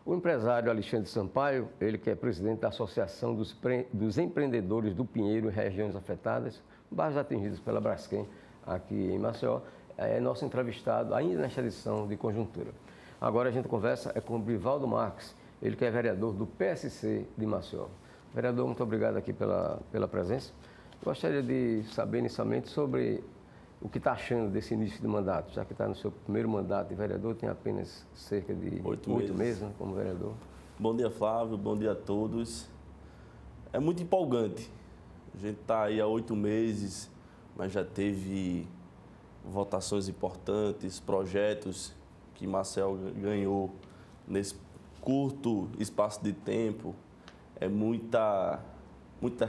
O empresário Alexandre Sampaio, ele que é presidente da Associação dos Empreendedores do Pinheiro e Regiões Afetadas, bairros atingidos pela Braskem, aqui em Maceió, é nosso entrevistado ainda nesta edição de Conjuntura. Agora a gente conversa com o Brivaldo Marques, ele que é vereador do PSC de Maceió. Vereador, muito obrigado aqui pela presença. Gostaria de saber inicialmente sobre o que está achando desse início de mandato, já que está no seu primeiro mandato de vereador, tem apenas cerca de 8 meses, né, como vereador. Bom dia, Flávio, bom dia a todos. É muito empolgante. A gente está aí há 8 meses, mas já teve votações importantes, projetos que Maceió ganhou nesse curto espaço de tempo. É muita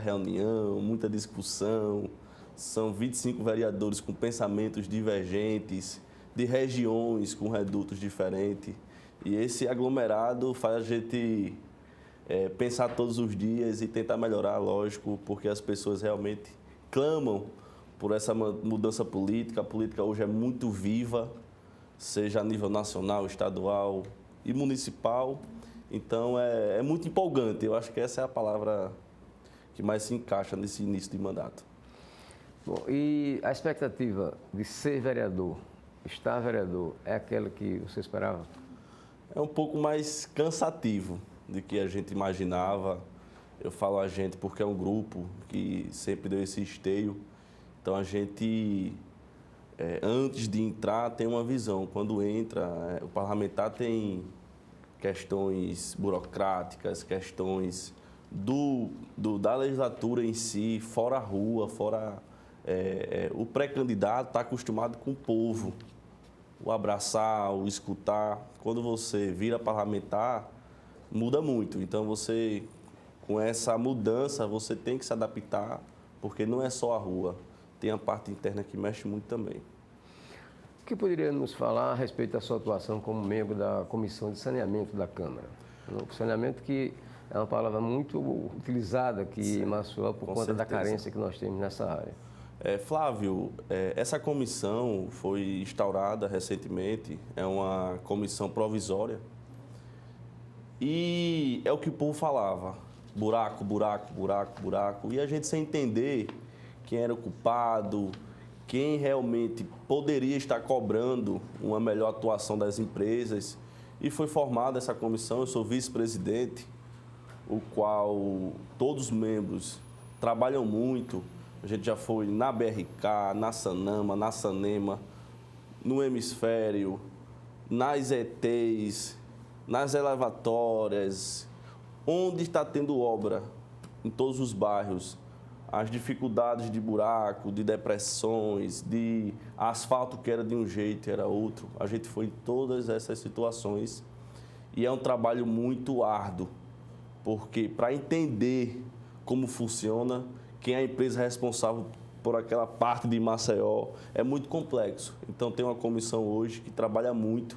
reunião, muita discussão. São 25 vereadores com pensamentos divergentes, de regiões com redutos diferentes. E esse aglomerado faz a gente pensar todos os dias e tentar melhorar, lógico, porque as pessoas realmente clamam por essa mudança política. A política hoje é muito viva, seja a nível nacional, estadual e municipal. Então, é muito empolgante. Eu acho que essa é a palavra que mais se encaixa nesse início de mandato. Bom, e a expectativa de ser vereador, estar vereador, é aquela que você esperava? É um pouco mais cansativo do que a gente imaginava. Eu falo a gente porque é um grupo que sempre deu esse esteio. Então, a gente, antes de entrar, tem uma visão. Quando entra, o parlamentar tem questões burocráticas, questões da legislatura em si, fora a rua, fora... o pré-candidato está acostumado com o povo, o abraçar, o escutar. Quando você vira parlamentar, muda muito. Então, com essa mudança, você tem que se adaptar, porque não é só a rua, tem a parte interna que mexe muito também. O que poderia nos falar a respeito da sua atuação como membro da Comissão de Saneamento da Câmara? O saneamento que é uma palavra muito utilizada aqui em Maceió por conta da carência que nós temos nessa área. Flávio, essa comissão foi instaurada recentemente, é uma comissão provisória e é o que o povo falava, buraco, buraco, buraco, buraco, e a gente sem entender quem era o culpado, quem realmente poderia estar cobrando uma melhor atuação das empresas, e foi formada essa comissão. Eu sou vice-presidente, o qual todos os membros trabalham muito. A gente já foi na BRK, na Sanama, na Sanema, no Hemisfério, nas ETs, nas elevatórias, onde está tendo obra, em todos os bairros. As dificuldades de buraco, de depressões, de asfalto que era de um jeito, era outro. A gente foi em todas essas situações e é um trabalho muito árduo, porque para entender como funciona, quem é a empresa responsável por aquela parte de Maceió, é muito complexo. Então, tem uma comissão hoje que trabalha muito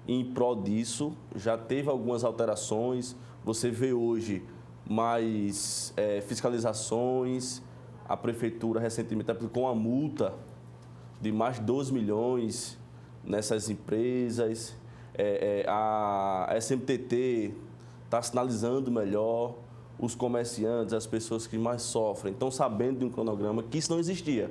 em prol disso. Já teve algumas alterações. Você vê hoje mais fiscalizações. A Prefeitura recentemente aplicou uma multa de mais de 12 milhões nessas empresas. A SMTT está sinalizando melhor. Os comerciantes, as pessoas que mais sofrem, estão sabendo de um cronograma que isso não existia.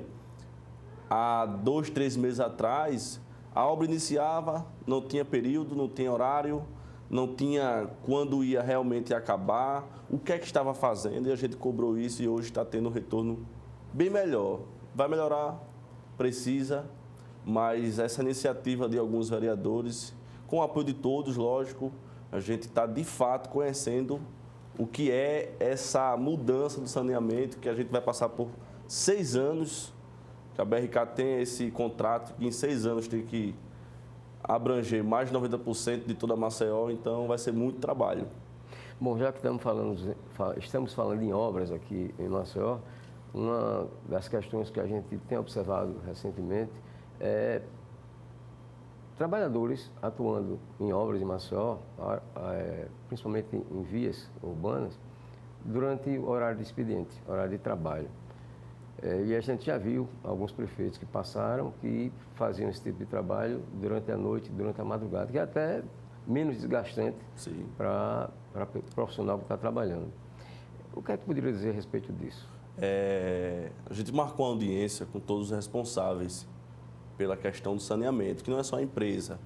Há 2, 3 meses atrás, a obra iniciava, não tinha período, não tinha horário, não tinha quando ia realmente acabar, o que é que estava fazendo, e a gente cobrou isso e hoje está tendo um retorno bem melhor. Vai melhorar, precisa, mas essa iniciativa de alguns vereadores, com o apoio de todos, lógico, a gente está de fato conhecendo o que é essa mudança do saneamento, que a gente vai passar por 6 anos, que a BRK tem esse contrato que em 6 anos tem que abranger mais de 90% de toda a Maceió, então vai ser muito trabalho. Bom, já que estamos falando em obras aqui em Maceió, uma das questões que a gente tem observado recentemente é trabalhadores atuando em obras em Maceió, principalmente em vias urbanas, durante o horário de expediente, horário de trabalho. E a gente já viu alguns prefeitos que passaram que faziam esse tipo de trabalho durante a noite, durante a madrugada, que até menos desgastante Sim. para o profissional que está trabalhando. O que é que tu poderia dizer a respeito disso? A gente marcou uma audiência com todos os responsáveis pela questão do saneamento, que não é só a empresa,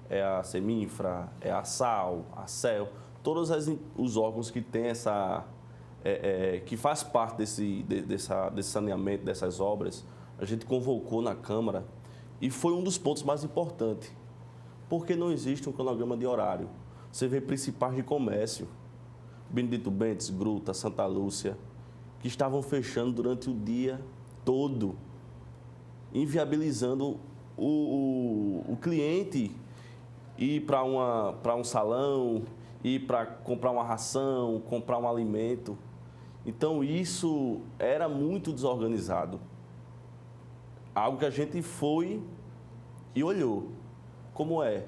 é a Seminfra, é a SAL, a CEL, todos os órgãos que têm que faz parte desse saneamento, dessas obras. A gente convocou na Câmara e foi um dos pontos mais importantes, porque não existe um cronograma de horário. Você vê principais de comércio, Benedito Bentes, Gruta, Santa Lúcia, que estavam fechando durante o dia todo, inviabilizando o cliente ir para um salão, ir para comprar uma ração, comprar um alimento. Então, isso era muito desorganizado. Algo que a gente foi e olhou. Como é?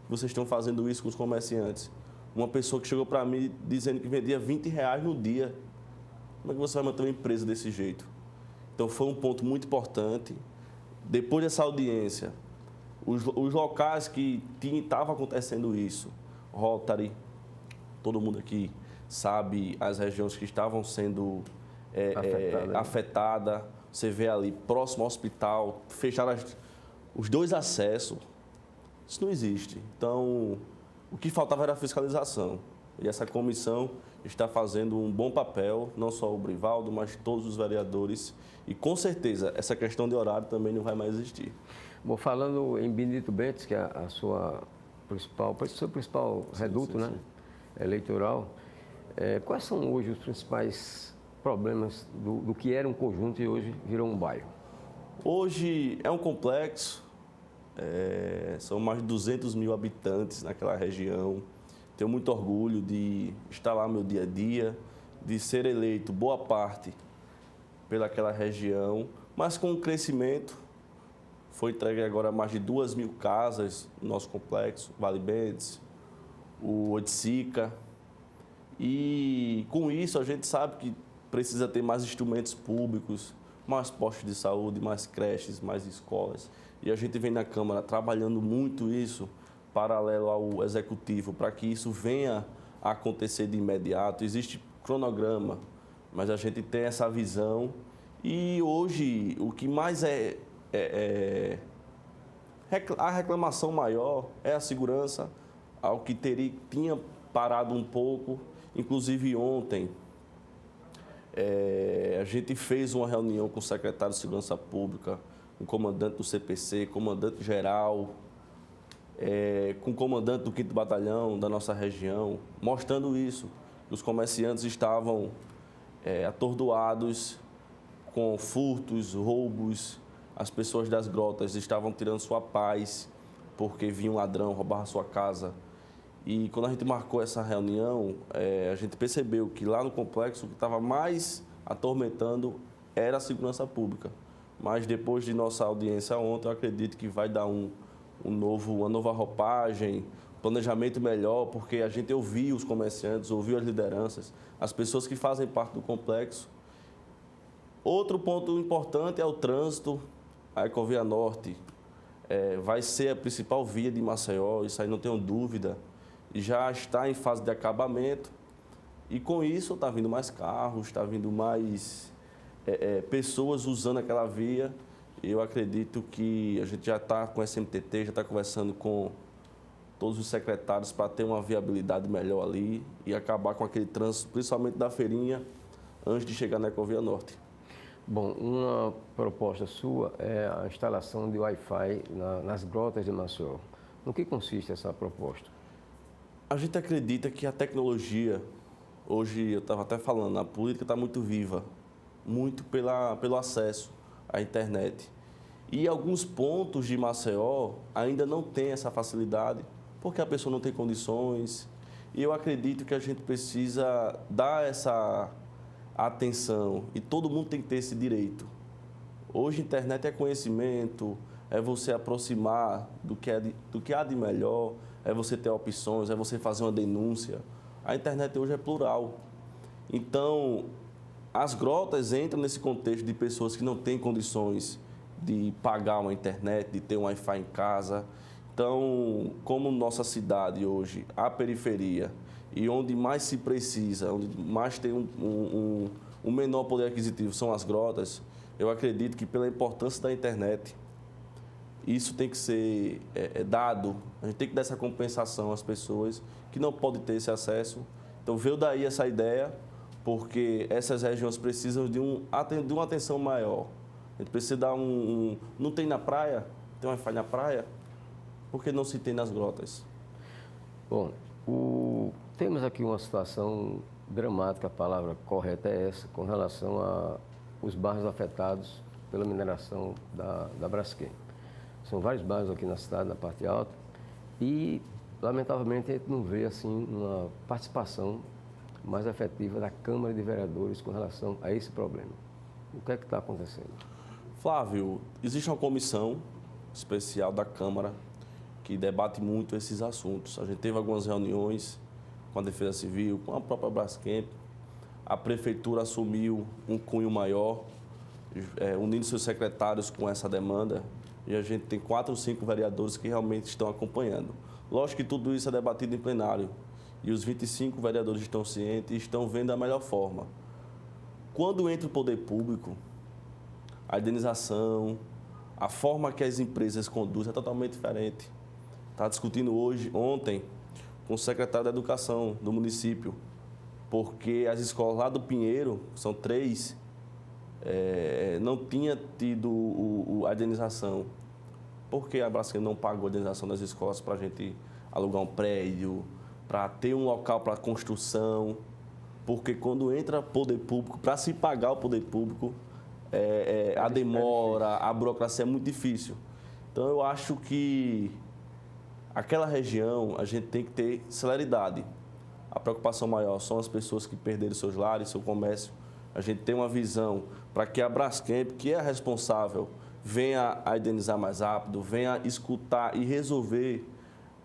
Vocês estão fazendo isso com os comerciantes? Uma pessoa que chegou para mim dizendo que vendia R$ 20 no dia. Como é que você vai manter uma empresa desse jeito? Então, foi um ponto muito importante. Depois dessa audiência, os locais que estava acontecendo isso, Rotary, todo mundo aqui sabe as regiões que estavam sendo afetadas. Você vê ali, próximo ao hospital, fecharam os 2 acessos. Isso não existe. Então, o que faltava era a fiscalização. E essa comissão está fazendo um bom papel, não só o Brivaldo, mas todos os vereadores. E, com certeza, essa questão de horário também não vai mais existir. Bom, falando em Benedito Bentes, que é o seu principal reduto, sim, né, eleitoral, quais são hoje os principais problemas do que era um conjunto e hoje virou um bairro? Hoje é um complexo, são mais de 200 mil habitantes naquela região. Tenho muito orgulho de estar lá no meu dia a dia, de ser eleito boa parte pelaquela região, mas com o crescimento. Foi entregue agora mais de 2.000 casas no nosso complexo, Vale Bentes, o Oiticica. E com isso a gente sabe que precisa ter mais instrumentos públicos, mais postos de saúde, mais creches, mais escolas. E a gente vem na Câmara trabalhando muito isso, paralelo ao Executivo, para que isso venha a acontecer de imediato. Existe cronograma, mas a gente tem essa visão. E hoje o que mais a reclamação maior é a segurança, ao que tinha parado um pouco. Inclusive ontem, a gente fez uma reunião com o secretário de Segurança Pública, com o comandante do CPC, comandante geral, com o comandante do 5º Batalhão da nossa região, mostrando isso. Os comerciantes estavam atordoados com furtos, roubos. As pessoas das grotas estavam tirando sua paz porque vinha um ladrão roubar a sua casa. E quando a gente marcou essa reunião, a gente percebeu que lá no complexo o que estava mais atormentando era a segurança pública. Mas depois de nossa audiência ontem, eu acredito que vai dar uma nova roupagem, planejamento melhor, porque a gente ouviu os comerciantes, ouviu as lideranças, as pessoas que fazem parte do complexo. Outro ponto importante é o trânsito. A Ecovia Norte vai ser a principal via de Maceió, isso aí não tenho dúvida. Já está em fase de acabamento e com isso está vindo mais carros, está vindo mais pessoas usando aquela via. Eu acredito que a gente já está com essa MTT, já está conversando com todos os secretários para ter uma viabilidade melhor ali e acabar com aquele trânsito, principalmente da feirinha, antes de chegar na Ecovia Norte. Bom, uma proposta sua é a instalação de Wi-Fi nas grotas de Maceió. No que consiste essa proposta? A gente acredita que a tecnologia, hoje eu estava até falando, a política está muito viva, muito pelo acesso à internet. E alguns pontos de Maceió ainda não tem essa facilidade, porque a pessoa não tem condições. E eu acredito que a gente precisa dar essa atenção e todo mundo tem que ter esse direito. Hoje a internet é conhecimento, é você aproximar do que há de melhor, é você ter opções, é você fazer uma denúncia. A internet hoje é plural. Então, as grotas entram nesse contexto de pessoas que não têm condições de pagar uma internet, de ter um Wi-Fi em casa. Então, como nossa cidade hoje, a periferia, e onde mais se precisa, onde mais tem um menor poder aquisitivo são as grotas, eu acredito que pela importância da internet, isso tem que ser dado, a gente tem que dar essa compensação às pessoas que não podem ter esse acesso. Então veio daí essa ideia, porque essas regiões precisam de uma atenção maior. A gente precisa dar não tem na praia? Tem Wi-Fi na praia? Por que não se tem nas grotas? Bom, temos aqui uma situação dramática, a palavra correta é essa, com relação aos bairros afetados pela mineração da Braskem. São vários bairros aqui na cidade, na parte alta, e, lamentavelmente, a gente não vê assim, uma participação mais efetiva da Câmara de Vereadores com relação a esse problema. O que é que está acontecendo? Flávio, existe uma comissão especial da Câmara que debate muito esses assuntos. A gente teve algumas reuniões com a Defesa Civil, com a própria Braskem. A Prefeitura assumiu um cunho maior, unindo seus secretários com essa demanda. E a gente tem 4 ou 5 vereadores que realmente estão acompanhando. Lógico que tudo isso é debatido em plenário. E os 25 vereadores estão cientes e estão vendo a melhor forma. Quando entra o poder público, a indenização, a forma que as empresas conduzem é totalmente diferente. Estava discutindo ontem, com o secretário da Educação do município, porque as escolas lá do Pinheiro, são 3, não tinha tido a indenização. Por que a Braskem não pagou a indenização das escolas para a gente alugar um prédio, para ter um local para construção? Porque quando entra poder público, para se pagar o poder público, a demora, a burocracia é muito difícil. Então, eu acho que aquela região a gente tem que ter celeridade. A preocupação maior são as pessoas que perderam seus lares, seu comércio. A gente tem uma visão para que a Braskem, que é a responsável, venha a indenizar mais rápido, venha escutar e resolver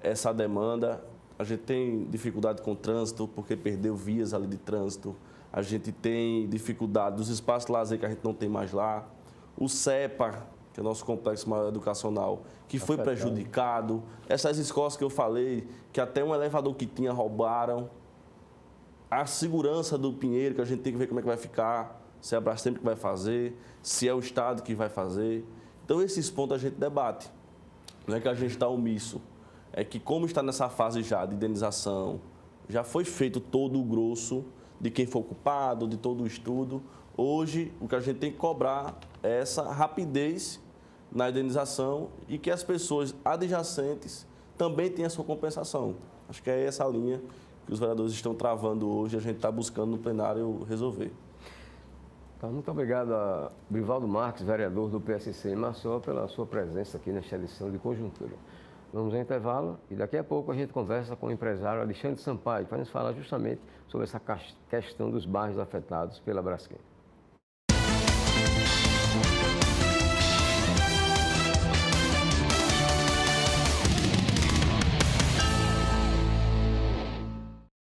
essa demanda. A gente tem dificuldade com o trânsito, porque perdeu vias ali de trânsito. A gente tem dificuldade dos espaços de lazer que a gente não tem mais lá. O CEPA, que é o nosso complexo maior educacional, que foi prejudicado. Essas escolas que eu falei, que até um elevador que tinha roubaram. A segurança do Pinheiro, que a gente tem que ver como é que vai ficar, se é a Braskem que vai fazer, se é o Estado que vai fazer. Então, esses pontos a gente debate. Não é que a gente está omisso. É que, como está nessa fase já de indenização, já foi feito todo o grosso de quem foi culpado, de todo o estudo. Hoje, o que a gente tem que cobrar é essa rapidez na indenização e que as pessoas adjacentes também tenham a sua compensação. Acho que é essa a linha que os vereadores estão travando hoje e a gente está buscando no plenário resolver. Muito obrigado a Brivaldo Marques, vereador do PSC em Maceió, pela sua presença aqui nesta edição de Conjuntura. Vamos ao intervalo e daqui a pouco a gente conversa com o empresário Alexandre Sampaio, que vai nos falar justamente sobre essa questão dos bairros afetados pela Braskem.